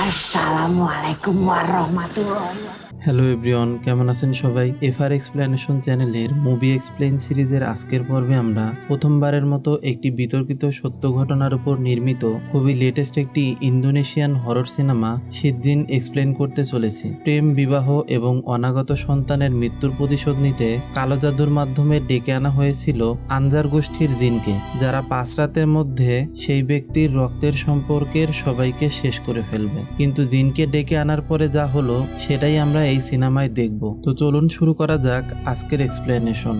আসসালামু আলাইকুম ওয়ারহমাতুল্লাহি। Hello everyone, কেমন আছেন সবাই? এফআর এক্সপ্লেনেশন চ্যানেলের মুভি এক্সপ্লেইন সিরিজের আজকের পর্বে আমরা প্রথমবারের মতো একটি বিতর্কিত সত্য ঘটনার উপর নির্মিত খুবই লেটেস্ট একটি ইন্দোনেশিয়ান হরর সিনেমা সিজ্জিন এক্সপ্লেন করতে চলেছি। প্রেম, বিবাহ এবং অনাগত সন্তানের মৃত্যুর প্রতিশোধ নিতে কালো জাদুর মাধ্যমে ডেকে আনা হয়েছিল আনজার গোষ্ঠীর জিনকে, যারা 5 রাতের মধ্যে সেই ব্যক্তির রক্তের সম্পর্কের সবাইকে শেষ করে ফেলবে। কিন্তু জিনকে ডেকে আনার পরে যা হলো সেটাই আমরা এই সিনেমায় দেখব। তো চলুন শুরু করা যাক আজকের এক্সপ্লেনেশন।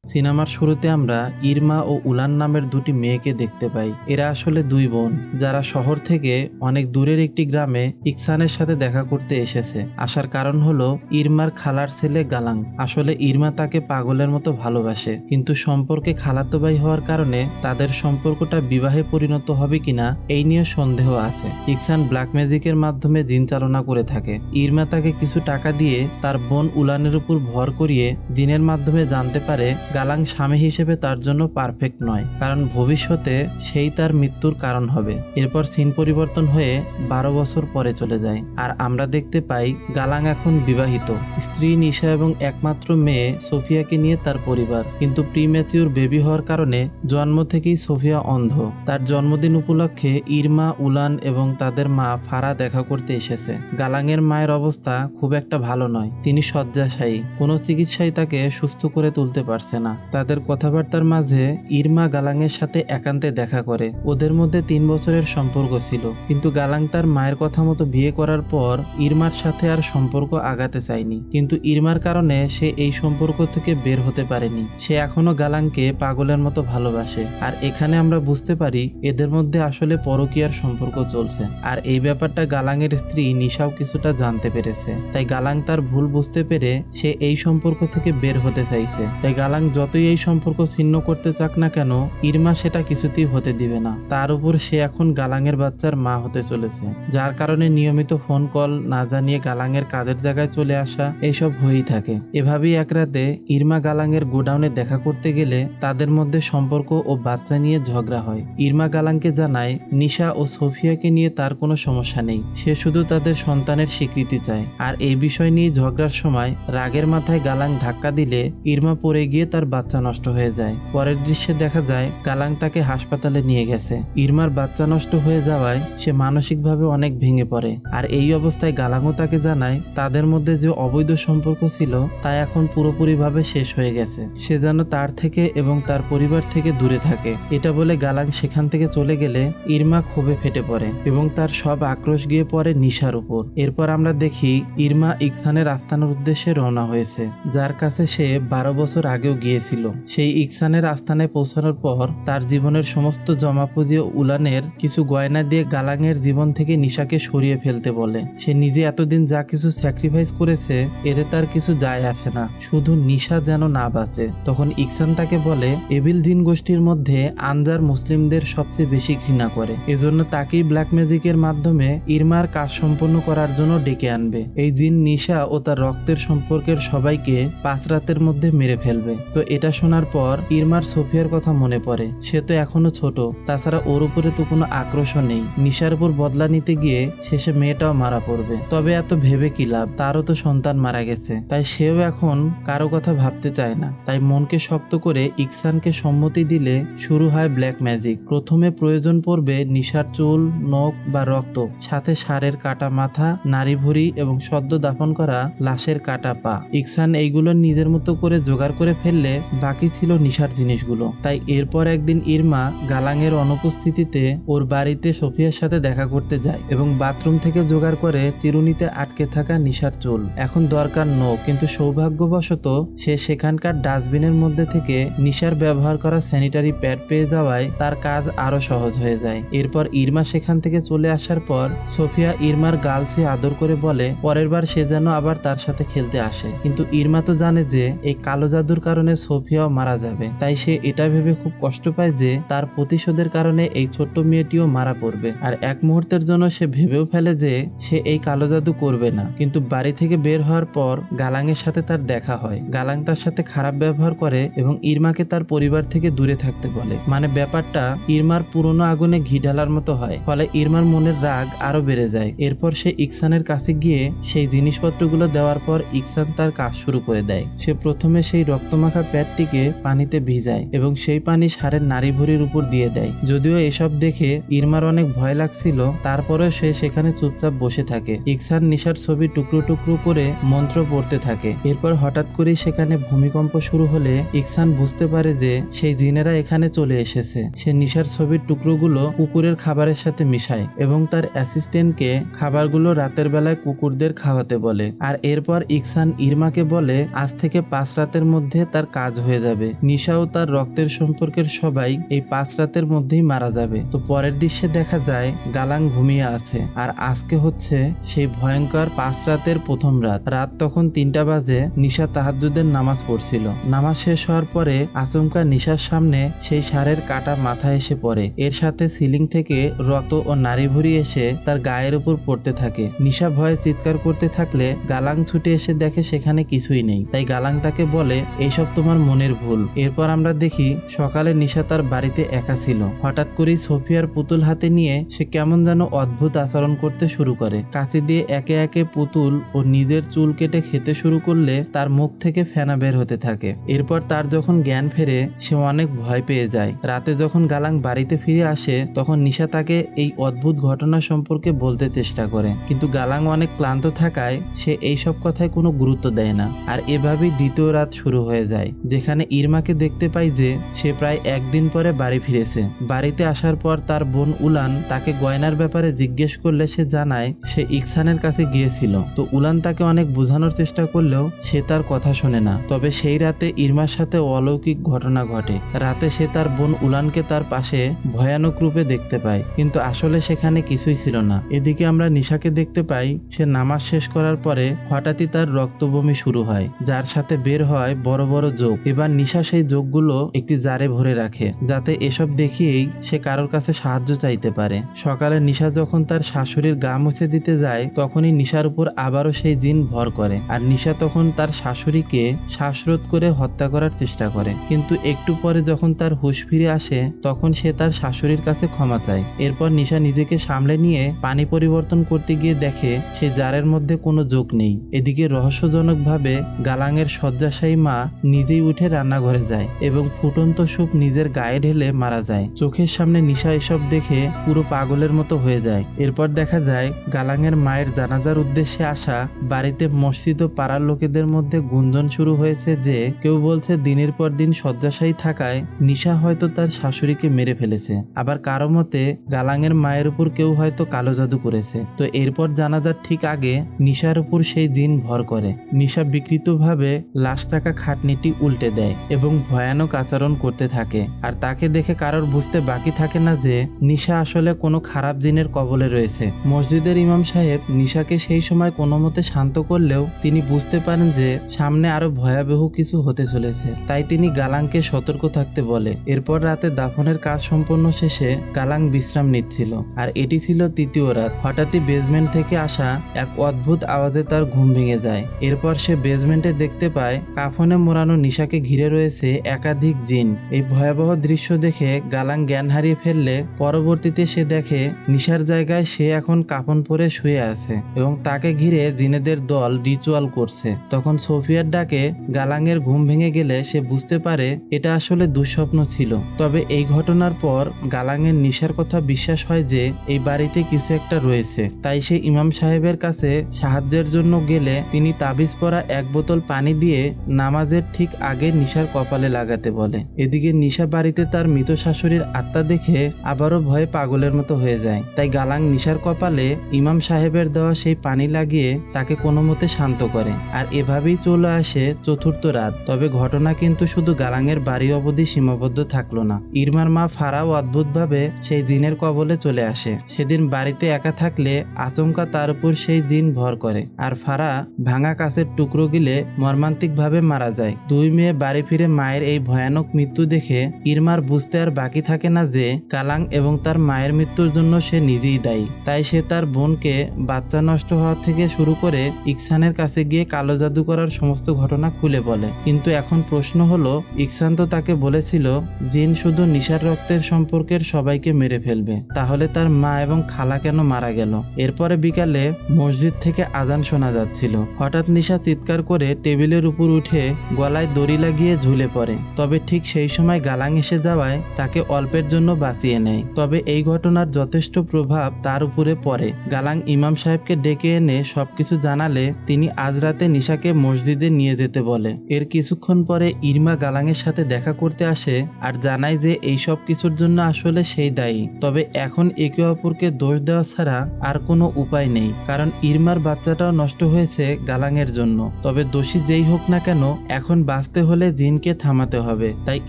সিনেমার শুরুতে আমরা ইরমা ও উলান নামের দুটি মেয়েকে দেখতে পাই। এরা আসলে দুই বোন, যারা শহর থেকে অনেক দূরের একটি গ্রামে ইকসানের সাথে দেখা করতে এসেছে। আসার কারণ হলো ইরমার খালার ছেলে গালাং। আসলে ইরমা তাকে পাগলের মতো ভালোবাসে, কিন্তু সম্পর্কে খালাতো ভাই হওয়ার কারণে তাদের সম্পর্কটা বিবাহে পরিণত হবে কিনা এই নিয়ে সন্দেহ আছে। ইকসান ব্ল্যাক ম্যাজিকের মাধ্যমে জিন চালনা করে থাকে। ইরমা তাকে কিছু টাকা দিয়ে তার বোন উলানের উপর ভর করিয়ে জিনের মাধ্যমে জানতে পারে গালাং স্বামী হিসেবে তার জন্য পারফেক্ট নয়, কারণ ভবিষ্যতে সেই তার মৃত্যুর কারণ হবে। এরপর সিন পরিবর্তন হয়ে 12 বছর পরে চলে যায়, আর আমরা দেখতে পাই গালাং এখন বিবাহিত, স্ত্রী নিশা এবং একমাত্র মেয়ে সোফিয়াকে নিয়ে তার পরিবার। কিন্তু প্রিম্যাচিউর বেবি হওয়ার কারণে জন্ম থেকেই সোফিয়া অন্ধ। তার জন্মদিন উপলক্ষে ইরমা, উলান এবং তাদের মা ফারা দেখা করতে এসেছে। গালাংয়ের মায়ের অবস্থা খুব একটা ভালো নয়, তিনি শয্যাশায়ী, কোনো চিকিৎসাই তাকে সুস্থ করে তুলতে পারছে না। তাদের কথাবার্তার মাঝে ইরমা গালাংয়ের সাথে একান্তে দেখা করে। ওদের মধ্যে 3 বছরের সম্পর্ক ছিল, কিন্তু গালাং তার মায়ের কথা মতো বিয়ে করার পর ইরমার সাথে আর সম্পর্ক আগাতে চায়নি। কিন্তু ইরমার কারণে সে এই সম্পর্ক থেকে বের হতে পারেনি। সে এখনো গালাংকে পাগলের মতো ভালোবাসে। আর এখানে আমরা বুঝতে পারি এদের মধ্যে আসলে পরকীয়ার সম্পর্ক চলছে। আর এই ব্যাপারটা গালাংয়ের স্ত্রী নিশাও কিছুটা জানতে পেরেছে। তাই গালাং তার ভুল বুঝতে পেরে সে এই সম্পর্ক থেকে বের হতে চাইছে। তাই গালাং যতই এই সম্পর্ক ছিন্ন করতে চাক না কেন, ইরমা সেটা কিছুতেই হতে দিবে না। তার উপর সে এখন গালাংয়ের বাচ্চার মা হতে চলেছে, যার কারণে নিয়মিত ফোন কল না জানিয়ে গালাংয়ের কাজের জায়গায় চলে আসা এইসব হয়েই থাকে। এভাবেই এক রাতে ইরমা গালাংয়ের গোডাউনে দেখা করতে গেলে তাদের মধ্যে সম্পর্ক ও বাচ্চা নিয়ে ঝগড়া হয়। ইরমা গালাংকে জানায় নিশা ও সোফিয়াকে নিয়ে তার কোনো সমস্যা নেই, সে শুধু তাদের সন্তানের স্বীকৃতি চায়। আর এই বিষয় নিয়ে ঝগড়ার সময় রাগের মাথায় গালাং ধাক্কা দিলে ইরমা পড়ে গিয়ে তার বাচ্চা নষ্ট হয়ে যায়। পরের দৃশ্যে দেখা যায় গালাং তাকে হাসপাতালে নিয়ে গেছে। ইরমার বাচ্চা নষ্ট হয়ে যাওয়ায় সে মানসিকভাবে অনেক ভেঙে পড়ে। আর এই অবস্থায় গালাংও তাকে জানায় তাদের মধ্যে যে অবৈধ সম্পর্ক ছিল তা এখন পুরোপুরিভাবে শেষ হয়ে গেছে। সে যেন তার থেকে এবং তার পরিবার থেকে দূরে থাকে। এটা বলে গালাং সেখান থেকে চলে গেলে ইরমা ক্ষোভে ফেটে পড়ে এবং তার সব আক্রোশ গিয়ে পড়ে নিশার উপর। এরপর আমরা দেখি ইরমা ইকসানের আস্তানার উদ্দেশ্যে রওনা হয়েছে, যার কাছে সে 12 বছর আগেও গিয়েছিল। সেই ইকসানের আস্তানায় পৌঁছানোর পর তার জীবনের সমস্ত জমা পুঁজি উলানের কিছু গয়না দিয়ে গালাংয়ের জীবন থেকে নিশাকে সরিয়ে ফেলতে বলে। সে নিজে এতদিন যা কিছু স্যাক্রিফাইস করেছে এতে তার কিছু যায় আসে না, শুধু নিশা যেন না বাঁচে। তখন ইকসান তাকে বলে এভিল জিন গোষ্ঠীর মধ্যে আনজার মুসলিমদের সবচেয়ে বেশি ঘৃণা করে, এজন্য তাকেই ব্ল্যাক ম্যাজিকের মাধ্যমে ইরমার কাজ সম্পন্ন করার জন্য ডেকে আনবে। এই জিন নিশা ও তার রক্তের সম্পর্কের সবাইকে 5 রাতের মধ্যে মেরে ফেলবে। তো এটা শোনার পর ইরমার সোফিয়ার কথা মনে পড়ে। সে তো এখনো ছোট, তাছাড়া ওর উপরে তো কোনো আক্রোশও নেই। নিশার উপর বদলা নিতে গিয়ে শেষে মেয়েটাও মারা পড়বে। তবে এত ভেবে কি লাভ, তারও তো সন্তান মারা গেছে। তাই সেও এখন কারো কথা ভাবতে চায় না। তাই মনকে শক্ত করে ইকসানকে সম্মতি দিলে শুরু হয় ব্ল্যাক ম্যাজিক। প্রথমে প্রয়োজন পড়বে নিশার চুল, নখ বা রক্ত, সাথে ষাঁড়ের কাটা মাথা, নারী ভুঁড়ি এবং সদ্য দাফন করা লাশের কাটা পা। ইকসান এইগুলো নিজের মতো করে জোগাড় করে ফেললে বাকি ছিল নিশার জিনিসগুলো। তাই এরপর একদিন ইরমা গালাংয়ের অনুপস্থিতিতে ওর বাড়িতে সোফিয়ার সাথে দেখা করতে যায় এবং বাথরুম থেকে জোগাড় করে চিরুনিতে আটকে থাকা নিশার চুল। এখন দরকার নখ, কিন্তু সৌভাগ্যবশত সে সেখানকার ডাস্টবিনের মধ্যে থেকে নিশার ব্যবহার করা স্যানিটারি প্যাড পেয়ে যাওয়ায় তার কাজ আরো সহজ হয়ে যায়। এরপর ইরমা সেখান থেকে চলে আসার পর সোফিয়া ইরমার গাল ছুঁয়ে আদর করে বলে পরের বার সে যেন আবার তার সাথে খেলতে আসে। কিন্তু ইরমা তো জানে যে এই কালো জাদুর কারণে সোফিয়াও মারা যাবে। তাই সে এটা ভেবে খুব কষ্ট পায় যে তার প্রতিশোধের কারণে এই ছোট্ট মেয়েটিও মারা পড়বে। আর এক মুহূর্তের জন্য সে ভেবেও ফেলে যে সে এই কালো জাদু করবে না। কিন্তু বাড়ি থেকে বের হওয়ার পর গালাঙের সাথে তার দেখা হয়। গালাং তার সাথে খারাপ ব্যবহার করে এবং ইরমাকে তার পরিবার থেকে দূরে থাকতে বলে। মানে ব্যাপারটা ইরমার পুরনো আগুনে ঘি ঢালার মতো হয়। ফলে ইরমার মনের রাগ আরো বেড়ে যায়। এরপর সে ইকসানের কাছে গিয়ে সেই জিনিসপত্রগুলো দেওয়ার পর ইকসান তার কাজ শুরু করে দেয়। সে প্রথমে সেই রক্তমাখা প্যাডটিকে পানিতে ভিজায় এবং সেই পানি ষাঁড়ের নাড়ি ভুঁড়ির উপর দিয়ে দেয়। যদিও এসব দেখে ইরমার অনেক ভয় লাগছিল, তারপরেও সে সেখানে চুপচাপ বসে থাকে। ইকসান নিশার ছবি টুকরো টুকরো করে মন্ত্র পড়তে থাকে। এরপর হঠাৎ করেই সেখানে ভূমিকম্প শুরু হলে ইকসান বুঝতে পারে যে সেই জিনেরা এখানে চলে এসেছে। সে নিশার ছবির টুকরোগুলো কুকুরের খাবারের সাথে মিশায় এবং তার অ্যাসিস্ট্যান্টকে খাবারগুলো রাতের বেলায় কুকুরদের খাওয়াতে বলে। আর এরপর ইকসান ইরমাকে বলে আজ থেকে 5 রাতের মধ্যে তার কাজ হয়ে যাবে। নিশা ও তার রক্তের সম্পর্কের সবাই এই 5 রাতের মধ্যেই মারা যাবে। তো পরের দৃশ্যে দেখা যায় গালাং ঘুমিয়ে আছে। আর আজকে হচ্ছে সেই ভয়ঙ্কর 5 রাতের প্রথম রাত। রাত তখন 3টা বাজে। নিশা তাহাজ্জুদের নামাজ পড়ছিল। নামাজ শেষ হওয়ার পরে আচমকা নিশার সামনে সেই ষাঁড়ের কাটা মাথা এসে পড়ে। এর সাথে সিলিং থেকে রক্ত ও নাড়ি ভুঁড়ি এসে তার গায়ের উপর পড়তে থাকে। নিশা ভয়ে চিৎকার করতে থাকলে গালাং ছুটে এসে দেখে সেখানে কিছুই নেই। তাই গালাং তাকে বলে এইসব তোমার মনের ভুল। এরপর আমরা দেখি সকালে নিশা তার বাড়িতে একা ছিল। হঠাৎ করেই সোফিয়ার পুতুল হাতে নিয়ে সে কেমন যেন অদ্ভুত আচরণ করতে শুরু করে। কাঁচি দিয়ে একে একে পুতুল ও নিজের চুল কেটে খেতে শুরু করলে তার মুখ থেকে ফেনা বের হতে থাকে। এরপর তার যখন জ্ঞান ফেরে সে অনেক ভয় পেয়ে যায়। রাতে যখন গালাং বাড়িতে ফিরে আসে তখন নিশা তাকে এই অদ্ভুত ঘটনা সম্পর্কে বলতে চেষ্টা করে, কিন্তু গালাং অনেক ক্লান্ত থাকায় সে এইসব কথায় কোনো গুরুত্ব দেয় না। আর এভাবেই দ্বিতীয় রাত শুরু হয়ে যায়, যেখানে ইরমাকে দেখতে পাই যে সে প্রায় 1 দিন পরে বাড়ি ফিরেছে। বাড়িতে আসার পর তার বোন উলান তাকে গয়নার ব্যাপারে জিজ্ঞেস করলে সে জানায় সে ইকসানের কাছে গিয়েছিল। তো উলান তাকে অনেক বোঝানোর চেষ্টা করলেও সে তার কথা শোনে না। তবে সেই রাতে ইরমার সাথে অলৌকিক ঘটনা ঘটে। রাতে সে তার বোন উলানকে তার পাশে ভয়ানক রূপে দেখতে পায়, কিন্তু আসলে সেখানে কিছুই ছিল না। এদিকে আমরা নিশাকে দেখতে পাই সে নামাজ শেষ করার পরে হঠাৎই তার রক্তবমি শুরু হয়, যার সাথে বের হয় বড় বড় যোগ। এবার নিশা সেই যোগগুলো একটি জারে ভরে রাখে, যাতে এসব দেখিয়েই সে কারোর কাছে সাহায্য চাইতে পারে। সকালে নিশা যখন তার শাশুড়ির গা মুছে দিতে যায় তখনই নিশার উপর আবারও সেই জিন ভর করে। আর নিশা তখন তার শাশুড়িকে শ্বাসরোধ করে হত্যা করার চেষ্টা করে, কিন্তু একটু পরে যখন তার হুঁশ ফিরে আসে তখন সে তার শাশুড়ির কাছে ক্ষমা চায়। এরপর নিশা নিজেকে সামলে নিয়ে পানি পরিবর্তন করতে গিয়ে দেখে সেই জারের মধ্যে কোনো যোগ নেই। এদিকে রহস্যজনকভাবে গালাঙের শয্যাশায়ী মা নিজেই উঠে রান্নাঘরে যায় এবং ফুটন্ত স্যুপ নিজের গায়ে ঢেলে মারা যায়। চোখের সামনে নিশা এসব দেখে পুরো পাগলের মতো হয়ে যায়। এরপর দেখা যায় গালাঙের মায়ের জানাজার উদ্দেশ্যে আসা বাড়িতে মসজিদ ও পাড়ার লোকেদের মধ্যে গুঞ্জন শুরু হয়েছে যে কেউ বলছে দিনের পর দিন শয্যাশায়ী থাকায় নিশা হয়তো তার শাশুড়িকে মেরে ফেলেছে, আবার কারো মতে গালাঙের মায়ের উপর কেউ হয়তো কালো জাদু করেছে। তো এরপর জানাজার ঠিক আগে নিশার উপর সেই জিন ভর করে। নিশা বিকৃতভাবে লাশ থাকা খাটনিটি উল্টে দেয় এবং ভয়ানক আচরণ করতে থাকে। আর তাকে দেখে কারোর বুঝতে বাকি থাকে না যে নিশা আসলে কোনো খারাপ জিনের কবলে রয়েছে। মসজিদের ইমাম সাহেব নিশাকে সেই সময় কোনো মতে শান্ত করলেও তিনি বুঝতে পারেন যে সামনে আরো ভয়াবহ কিছু হতে চলেছে। তাই তিনি গালাংকে সতর্ক থাকতে বলে। এরপর রাতে দাফনের কাজ সম্পন্ন শেষে গালাং বিশ্রাম নিচ্ছিল। আর এটি ছিল তৃতীয় রাত। হঠাৎই বেসমেন্ট থেকে আসা এক অদ্ভুত আওয়াজে তার ঘুম ভেঙে যায়। এরপর সে বেসমেন্টে দেখতে পায় কাফনে মোড়ানো নিশাকে ঘিরে রয়েছে একাধিক জিন। এই ভয়াবহ দৃশ্য দেখে গালাং জ্ঞান হারিয়ে ফেললে পরবর্তীতে সে দেখে নিশার জায়গায় সে এখন কাফন পরে শুয়ে আছে এবং তাকে ঘিরে জিনেদের দল রিচুয়াল করছে। তখন সোফিয়ার ডাকে গালাঙের ঘুম ভেঙে গেলে সে বুঝতে পারে এটা আসলে দুঃস্বপ্ন ছিল। তবে এই ঘটনার পর গালাঙের নিশার কথা বিশ্বাস হয় যে এই বাড়িতে কিছু একটা রয়েছে। তাই সে ইমাম সাহেবের কাছে সাহায্যের জন্য গেলে তিনি তাবিজ পরা 1 বোতল পানি দিয়ে নামাজের ঠিক আগে নিশার কপালে লাগাতে বলে। এদিকে নিশা বাড়িতে তার মৃত শাশুড়ির আত্মা দেখে আবারও ভয়ে পাগলের মতো হয়ে যায়। তাই গালাং নিশার কপালে ইমাম সাহেবের দেওয়া সেই পানি লাগিয়ে তাকে কোনো মতে শান্ত করে। আর এভাবেই চলে আসে চতুর্থ রাত। তবে ঘটনা কিন্তু শুধু গালাঙের বাড়ি অবধি সীমাবদ্ধ থাকলো না। ইরমার মা ফারাও অদ্ভুতভাবে সেই জিনের কবলে চলে আসে। সেদিন বাড়িতে একা থাকলে আচমকা তার উপর সেই জিন ভর করে আর ফারা ভাঙা কাঁচের টুকরো গিলে মর্মান্তিকভাবে মারা যায়। 2 মেয়ে বাড়ি ফিরে মায়ের এই ভয়ানক মৃত্যু দেখে ইরমার বুঝতে আর বাকি থাকে না যে গালাং এবং তার মায়ের মৃত্যুর জন্য সে নিজেই দায়ী। তাই সে তার বোনকে বাচ্চা নষ্ট হওয়া থেকে শুরু করে ইকসানের কাছে গিয়ে কালো জাদু করার সমস্ত ঘটনা খুলে বলে। কিন্তু এখন প্রশ্ন হলো, ইকসান তো তাকে বলেছিল জিন শুধু নিশার রক্তের সম্পর্কের সবাইকে মেরে ফেলবে, তাহলে তার মা এবং খালা কেন মারা গেল? এরপরে বিকালে মসজিদ থেকে আজান শোনা যাচ্ছিল। হঠাৎ নিশা চিৎকার করে টেবিলের উপর উঠে গলায় দড়ি লাগিয়ে ঝুলে পড়ে। তবে ঠিক সেই সময় গালাং এসে যাওয়ায় তাকে অল্পের জন্য বাঁচিয়ে নেয়। তবে এই ঘটনার যথেষ্ট প্রভাব তার উপরে পড়ে। গালাং ইমাম সাহেবকে ডেকে এনে সবকিছু জানালে তিনি আজ রাতে নিশাকে মসজিদে নিয়ে যেতে বলে। এর কিছুক্ষণ পরে ইরমা গালাংয়ের সাথে দেখা করতে আসে আর জানায় যে এই সব কিছুর জন্য আসলে সেই দায়ী। তবে এখন একে অপরকে দোষ দেওয়া ছাড়া আর কোনো উপায় নেই, কারণ ইরমার বাচ্চাটাও নষ্ট হয়েছে গালাংয়ের জন্য। তবে দোষী যেই হোক না কেন, এখন বাঁচতে হলে জিনকে থামাতে হবে। তাই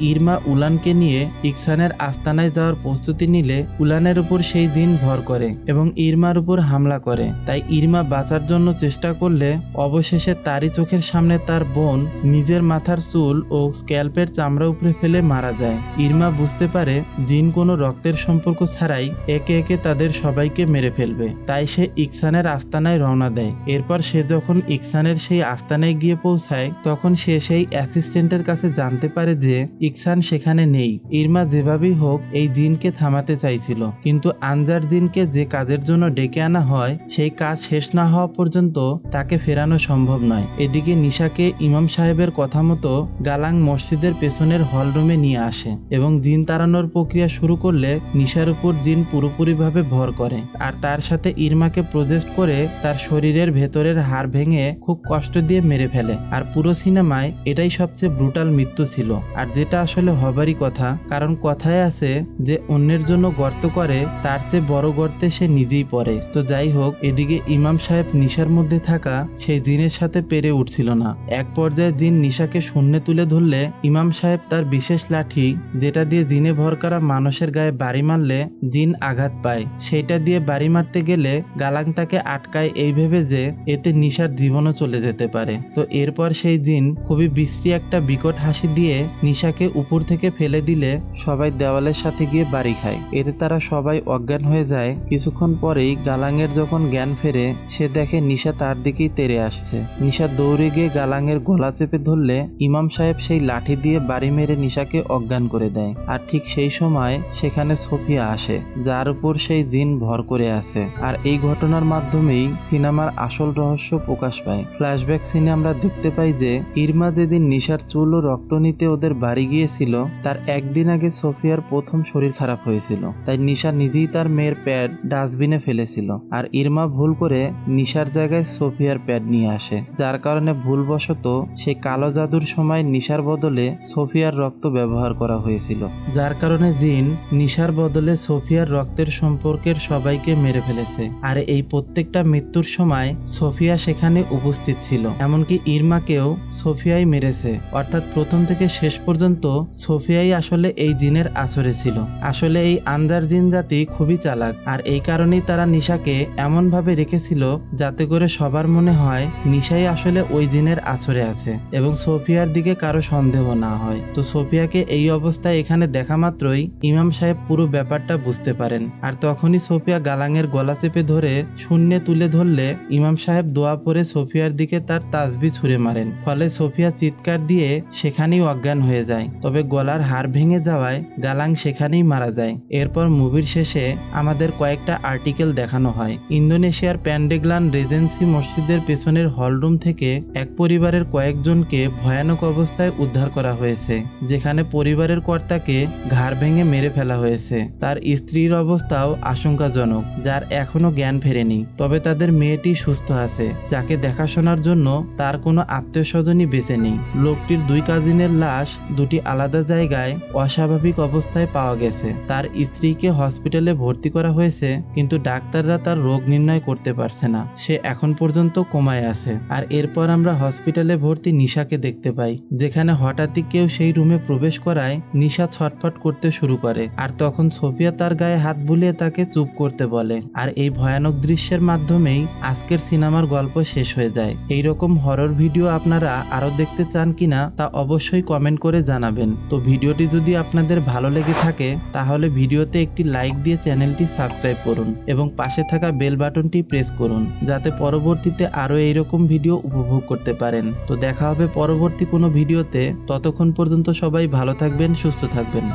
ইরমা উলানকে নিয়ে ইকসানের আস্তানায় যাওয়ার প্রস্তুতি নিলে উলানের উপর সেই জিন ভর করে এবং ইরমার উপর হামলা করে। তাই ইরমা বাঁচার জন্য চেষ্টা করলে অবশেষে তারই চোখের সামনে তার বোন নিজের মাথার চুল ও স্ক্যাল্পের চামড়া উপরে ফেলে মারা যায়। ইরমা বুঝতে পারে জিন কোনো রক্তের সম্পর্ক ছাড়াই একে একে তাদের সবাইকে মেরে ফেলবে। তাই সে ইকসানের আস্তানায় রওনা দেয়। এরপর সে যখন ইকসানের সেই আস্তানায় গিয়ে পৌঁছায়, তখন সে সেই অ্যাসিস্ট্যান্টের কাছে জানতে পারে যে ইকসান সেখানে নেই। ইরমা যেভাবেই হোক এই জিনকে থামাতে চাইছিল, কিন্তু আনজার জিনকে যে কাজের জন্য ডেকে আনা হয় সেই কাজ শেষ না হওয়া পর্যন্ত তাকে ফেরানো সম্ভব নয়। এদিকে নিশাকে ইমাম সাহেবের কথা মতো গালাং মসজিদের পেছনের হলরুমে নিয়ে আসে এবং জিন তাড়ানোর প্রক্রিয়া শুরু করলে নিশার উপর জিন পুরোপুরিভাবে ভর করে আর তার সাথে ইরমাকে প্রজেস্ট করে তার শরীরের ভেতরের হাড় ভেঙে খুব কষ্ট দিয়ে মেরে ফেলে। আর পুরো সিনেমায় এটাই সবচেয়ে ব্রুটাল মৃত্যু ছিল, আর যেটা আসলে হবারই কথা, কারণ কথায় আছে যে অন্যের জন্য গর্ত করে তার চেয়ে বড় গর্তে সে নিজেই পড়ে। তো যাই হোক, এদিকে ইমাম সাহেব নিশার মধ্যে থাকা সেই জিনের সাথে পেরে উঠছিল না। এক পর্যায়ে জিন নিশাকে শূন্যে তুলে ধরলে ইমাম সাহেব তার বিশেষ লাঠি, যেটা দিয়ে জিনে ভর করা মানুষের গায়ে বাড়ি মারলে জিন আঘাত পায়, সেটা দিয়ে বাড়ি মারতে গেলে গালাং তাকে আটকায় এই ভেবে যে এতে নিশার জীবনও চলে যেতে পারে। তো এরপর সেই জিন খুবই বিশ্রী একটা বিকট হাসি দিয়ে নিশাকে উপর থেকে ফেলে দিলে সবাই দেওয়ালের সাথে গিয়ে বাড়ি খায়। এতে তারা সবাই অজ্ঞান হয়ে যায়। কিছুক্ষণ পরেই গালাংয়ের যখন জ্ঞান ফেরে, সে দেখে নিশা তার দিকেই তেড়ে আসছে। নিশা দৌড়ে গিয়ে গালাংয়ের গলা চেপে ধরলে ইমাম সাহেব সেই লাঠি দিয়ে বাড়ি মেরে নিশাকে অজ্ঞান করে দেয়। আর ঠিক সেই সময় সেখানে সোফিয়া আসে, যার উপর সেই জিন ভর করে আছে। আর এই ঘটনার মাধ্যমেই সিনেমার আসল রহস্য প্রকাশ পায়। ফ্ল্যাশব্যাক সিনে আমরা দেখতে পাই যে ইরমা যেদিন নিশার চুল ও রক্ত নিতে ওদের বাড়ি গিয়েছিল, তার একদিন আগে সোফিয়ার প্রথম শরীর খারাপ হয়েছিল। তাই নিশা নিজেই তার মেয়ের প্যাড ডাস্টবিনে ফেলেছিল, আর ইরমা ভুল করে নিশার জায়গায় সোফিয়ার প্যাড নিয়ে আসে, যার কারণে ভুলবশত সেই কালো জাদুর সময় নিশার বদলে সোফিয়ার রক্ত ব্যবহার করা হয়েছিল, যার কারণে জিন নিশার বদলে সোফিয়ার রক্তের সম্পর্কের সবাইকে মেরে ফেলেছে। আর এই প্রত্যেকটা মৃত্যুর সময় সোফিয়া সেখানে উপস্থিত ছিল, এমনকি ইরমাকেও সোফিয়াই মেরেছে। অর্থাৎ প্রথম থেকে শেষ পর্যন্ত সোফিয়াই আসলে এই জিনের আছরে ছিল। আসলে এই আনজার জিন জাতি খুবই চালাক, আর এই কারণেই তারা নিশাকে এমন ভাবে রেখেছিল যাতে করে সবার মনে হয় নিশাই আসলে ওই জিনের আছরে আছে এবং সোফিয়ার দিকে কারো সন্দেহ না হয়। তো সোফিয়াকে এই অবস্থায় এখানে দেখা মাত্রই ইমাম সাহেব পুরো ব্যাপারটা বুঝতে পারেন, আর তখনই সোফিয়া গালাংয়ের গলা চেপে ধরে শূন্যে তুলে ধরলে ইমাম সাহেব দোয়া পড়ে সোফিয়ার দিকে তার তাসবিহ ছুঁড়ে মারেন। ফলে সোফিয়া চিৎকার দিয়ে সেখানেই অজ্ঞান হয়ে যায়। তবে গলার হাড় ভেঙে যাওয়ায় গালাং সেখানেই মারা যায়। এরপর মুভির শেষে আমাদের কয়েকটা আর্টিকেল দেখানো হয়। ইন্দোনেশিয়ার প্যান্ডেগ্লান রেজেন্সি মসজিদের পেছনের হলরুম থেকে এক পরিবারের কয়েকজনকে ভয়ানক অবস্থায় উদ্ধার করা হয়েছে, যেখানে পরিবারের কর্তাকে ঘাড় ভেঙে মেরে ফেলা হয়েছে। তার স্ত্রীর অবস্থাও আশঙ্কাজনক, যার এখনো জ্ঞান ফেরেনি। তবে তাদের মেয়েটি সুস্থ আছে, যাকে দেখাশোনার জন্য তার কোনো আত্মীয় স্বজনই বেঁচে নেই। লোকটির দুই কাজিনের লাশ দুটি আলাদা জায়গায় অস্বাভাবিক অবস্থায় পাওয়া গেছে। তার স্ত্রীকে হসপিটালে ভর্তি করা হয়েছে, কিন্তু ডাক্তাররা তার রোগ নির্ণয় করতে পারছে না। সে এখন পর্যন্ত কোমায় আছে। আর এরপর আমরা হসপিটালে ভর্তি নিশাকে দেখতে পাই, যেখানে হঠাৎই কেউ সেই রুমে প্রবেশ করায় নিশা ছটফট করতে শুরু করে। আর তখন সোফিয়া তার গায়ে হাত বুলিয়ে তাকে চুপ করতে বলে। আর এই ভয়ানক দৃশ্যের মাধ্যমেই আজকের সিনেমার গল্প শেষ হয়ে যায়। এইরকম হরর ভিডিও আপনারা আরো দেখতে চান কিনা তা অবশ্যই কমেন্ট করে জানাবেন। তো ভিডিওটি যদি আপনাদের ভালো লেগে থাকে তাহলে ভিডিওতে একটি লাইক দিয়ে চ্যানেলটি সাবস্ক্রাইব করুন এবং পাশে থাকা বেল বাটনটি প্রেস করুন, যাতে পরবর্তীতে আরো এইরকম ভিডিও উপভোগ করতে পারেন। তো দেখা হবে পরবর্তী কোনো ভিডিওতে। ততক্ষণ পর্যন্ত সবাই ভালো থাকবেন, সুস্থ থাকবেন।